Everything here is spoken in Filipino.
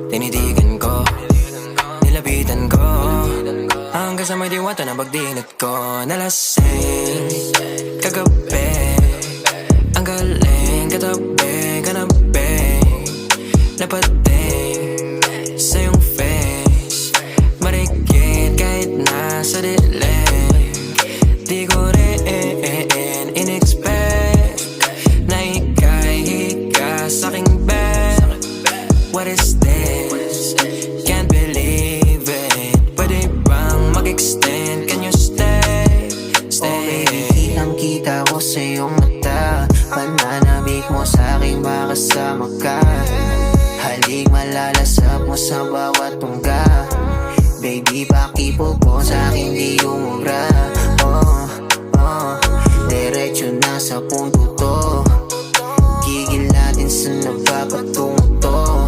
Tinitigan ko, nilapitan ko, hanggang sa may diwata na pagdinat ko. Nalasing kagabi, ang galing katabi, kanabi, napating sa iyong face, marikit kahit nasa dilim. Di ko rin in-expect na ika'y hika sa'king bed. What is this? Can't believe it. Pwede bang mag-extend? Can you stay? Stay. Oh baby, kitang-kita ko sa iyong mata. Pananabik mo sa'king makasama ka. Halik malalasap mo sa bawat tungga. Baby, pakipog mo sa'king di umubra. Diretso na sa punto to. Gigil natin sa napapatungo to.